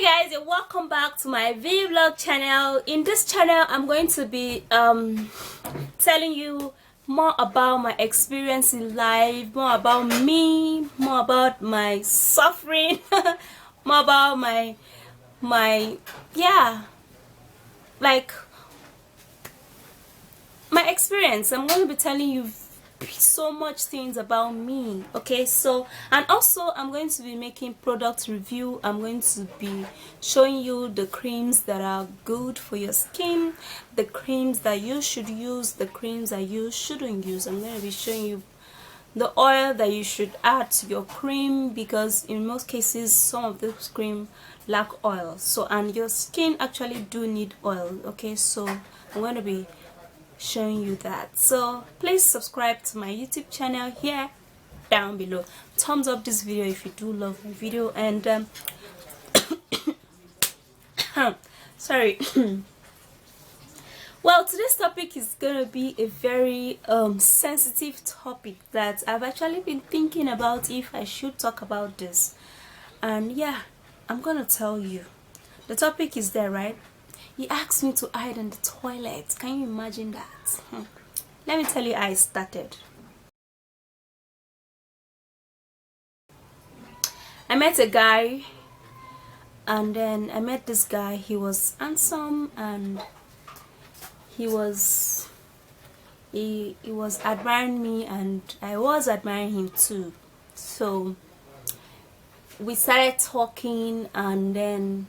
Guys, and welcome back to my vlog channel. In this channel I'm going to be telling you more about my experience in life, more about me, more about my suffering, more about my like my experience. I'm going to be telling you so much things about me, okay? So, and also I'm going to be making product review. I'm going to be showing you the creams that are good for your skin, the creams that you should use, the creams that you shouldn't use. I'm going to be showing you the oil that you should add to your cream, because in most cases some of this cream lack oil, so, and your skin actually do need oil, okay? So I'm going to be showing you that. So please subscribe to my YouTube channel here down below. Thumbs up this video if you do love my video. And sorry. Well, today's topic is gonna be a very sensitive topic that I've actually been thinking about if I should talk about this. And yeah, I'm gonna tell you. The topic is there, right? He asked me to hide in the toilet. Can you imagine that? Let me tell you how I started. I met a guy, and then I met this guy. He was handsome, and he was admiring me, and I was admiring him too. So we started talking, and then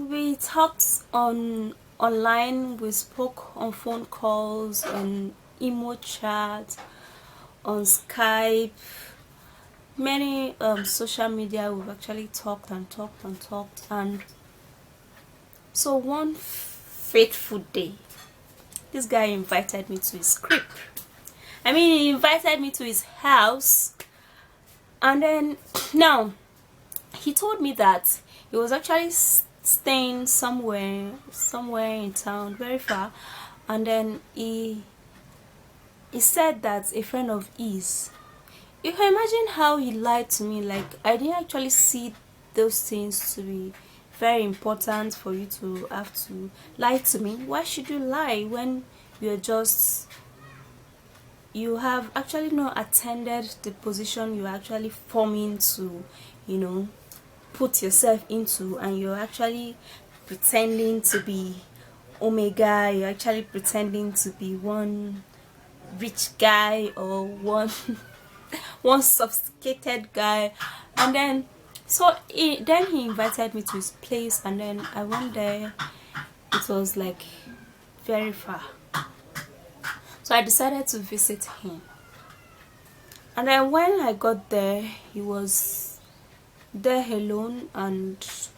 we talked online. We spoke on phone calls, on emo chat, on Skype, many social media. We've actually talked and so one fateful day, this guy invited me to his crib. I mean, he invited me to his house, and then now he told me that he was actually staying somewhere in town, very far, and then he said that a friend of his. You can imagine how he lied to me. Like, I didn't actually see those things to be very important for you to have to lie to me. Why should you lie when you have actually not attended the position you're actually forming to, you know, put yourself into, and you're actually pretending to be Omega, you're actually pretending to be one rich guy or one one sophisticated guy. And then then he invited me to his place, and then I went there. It was like very far, so I decided to visit him. And then when I got there, he was there alone, and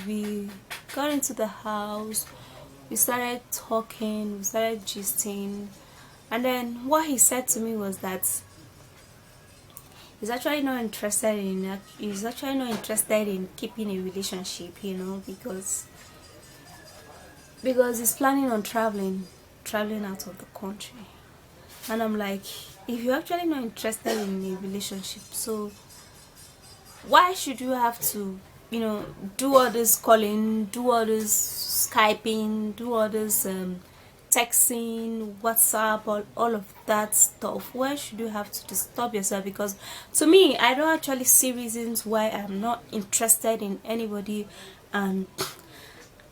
we got into the house. We started talking, we started gisting, and then what he said to me was that he's actually not interested in keeping a relationship, you know, because he's planning on traveling out of the country. And I'm like, if you're actually not interested in a relationship, so why should you have to, you know, do all this calling, do all this Skyping, do all this texting, WhatsApp, all of that stuff? Why should you have to disturb yourself? Because to me, I don't actually see reasons why I'm not interested in anybody, and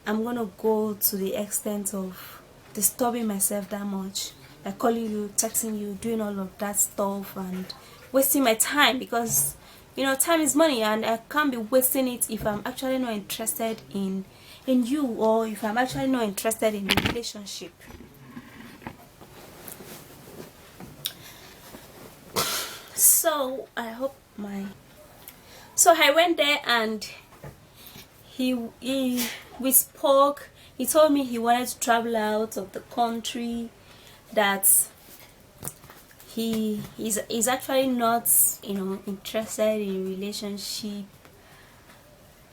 I'm gonna go to the extent of disturbing myself that much, like calling you, texting you, doing all of that stuff, and wasting my time, because you know, time is money, and I can't be wasting it if I'm actually not interested in you, or if I'm actually not interested in the relationship. So I went there, and we spoke. He told me he wanted to travel out of the country, that he's actually not, you know, interested in a relationship.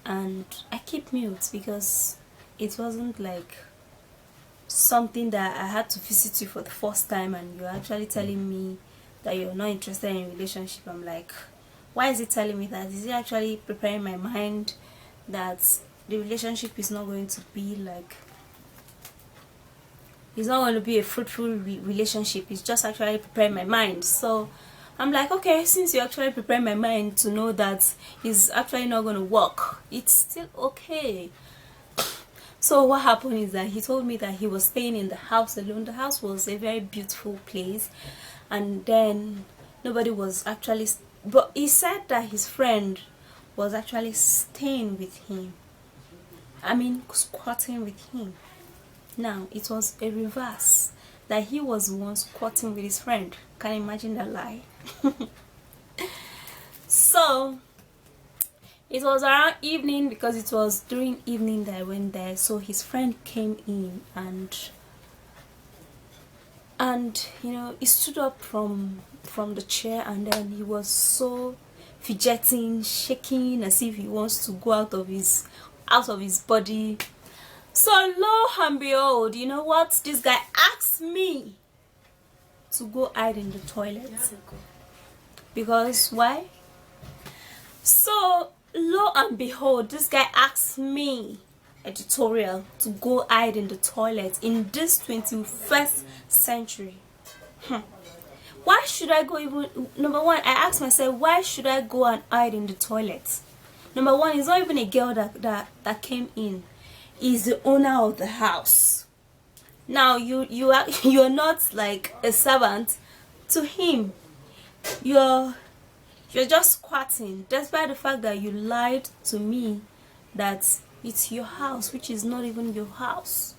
And I keep mute, because it wasn't like something that I had to visit you for the first time and you're actually telling me that you're not interested in a relationship. I'm like, Why is he telling me that? Is he actually preparing my mind that the relationship is not going to be like, it's not going to be a fruitful relationship? It's just actually preparing my mind. So I'm like, okay, since you actually prepare my mind to know that it's actually not going to work, it's still okay. So what happened is that he told me that he was staying in the house alone. The house was a very beautiful place, and then nobody was actually, but he said that his friend was actually staying with him, I mean squatting with him. Now it was a reverse, that he was the one squatting with his friend. Can you imagine that lie? So it was around evening, because it was during evening that I went there. So his friend came in, and you know, he stood up from the chair, and then he was so fidgeting, shaking, as if he wants to go out of his body. So lo and behold, you know what, this guy asked me to go hide in the toilet. Because why? So lo and behold, this guy asked me, a tutorial, to go hide in the toilet in this 21st century. Why should I go? Even number one, I asked myself, why should I go and hide in the toilet? Number one, it's not even a girl that came in. Is the owner of the house. Now you're not like a servant to him. You're just squatting, despite the fact that you lied to me that it's your house, which is not even your house.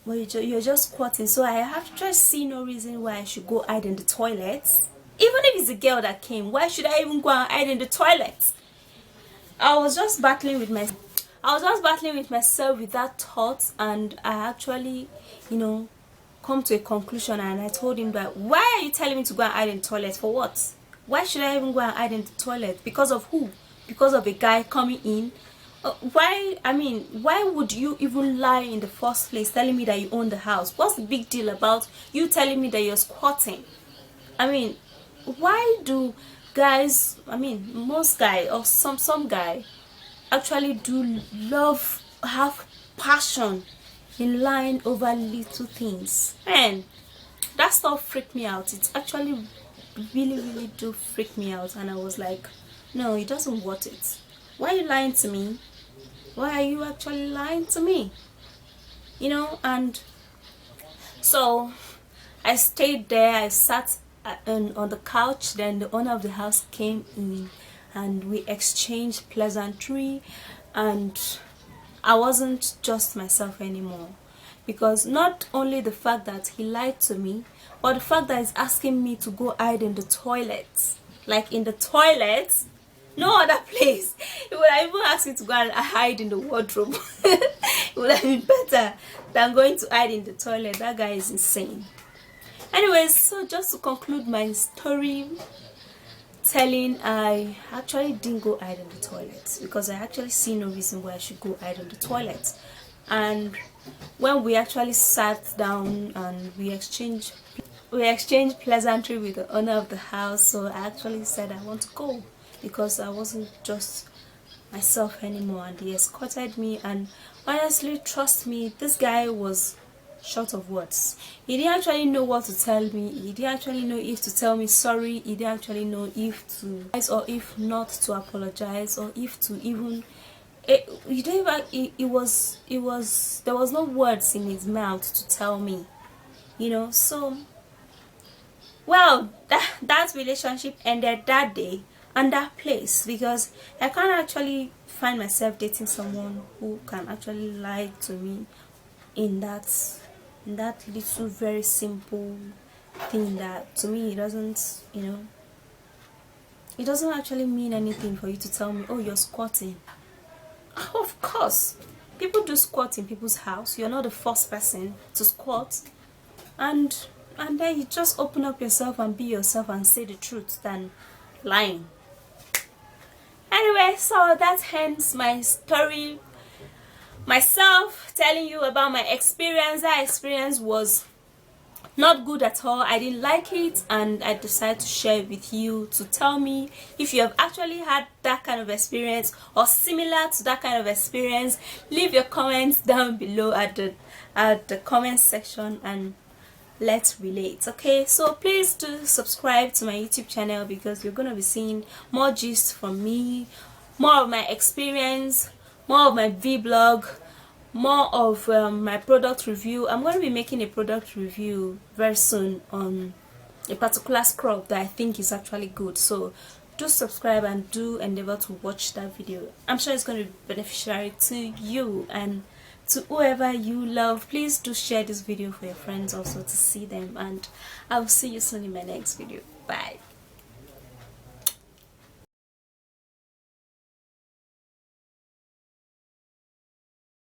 But you're just squatting. So I have just see no reason why I should go hide in the toilet. Even if it's a girl that came, why should I even go and hide in the toilet? I was just battling with myself with that thought, and I actually, you know, come to a conclusion, and I told him that, why are you telling me to go and hide in the toilet? For what? Why should I even go and hide in the toilet? Because of who? Because of a guy coming in? Why? I mean, why would you even lie in the first place, telling me that you own the house? What's the big deal about you telling me that you're squatting? I mean, why do guys, I mean most guys, or some guy actually do have passion in lying over little things? Man, that stuff freaked me out. It actually really do freak me out, and I was like, no, it doesn't worth it. Why are you lying to me? Why are you actually lying to me? You know? And so I stayed there. I sat on the couch. Then the owner of the house came in, and we exchanged pleasantry, and I wasn't just myself anymore. Because not only the fact that he lied to me, but the fact that he's asking me to go hide in the toilet. Like in the toilet, no other place. He would have even asked me to go and hide in the wardrobe. It would have been better than going to hide in the toilet. That guy is insane. Anyways, so just to conclude my story telling, I actually didn't go hide in the toilet, because I actually see no reason why I should go hide in the toilet. And when we actually sat down and we exchanged pleasantry with the owner of the house, so I actually said I want to go, because I wasn't just myself anymore, and he escorted me. And honestly, trust me, this guy was short of words. He didn't actually know what to tell me. He didn't actually know if to tell me sorry. He didn't actually know if to, or if not to apologize, or if to even, there was no words in his mouth to tell me, you know. So well, that relationship ended that day and that place, because I can't actually find myself dating someone who can actually lie to me in that little very simple thing that to me, it doesn't, you know, it doesn't actually mean anything for you to tell me, oh, you're squatting. Of course, people do squat in people's house. You're not the first person to squat, and then you just open up yourself and be yourself and say the truth than lying. Anyway, so that ends my story, myself telling you about my experience. That experience was not good at all. I didn't like it, and I decided to share it with you to tell me if you have actually had that kind of experience or similar to that kind of experience. Leave your comments down below at the comment section and let's relate. Okay, so please do subscribe to my YouTube channel because you're gonna be seeing more gist from me, more of my experience, more of my vlog, more of my product review. I'm going to be making a product review very soon on a particular scrub that I think is actually good, so do subscribe and do endeavor to watch that video. I'm sure it's going to be beneficial to you and to whoever you love. Please do share this video for your friends also to see them, and I'll see you soon in my next video. Bye.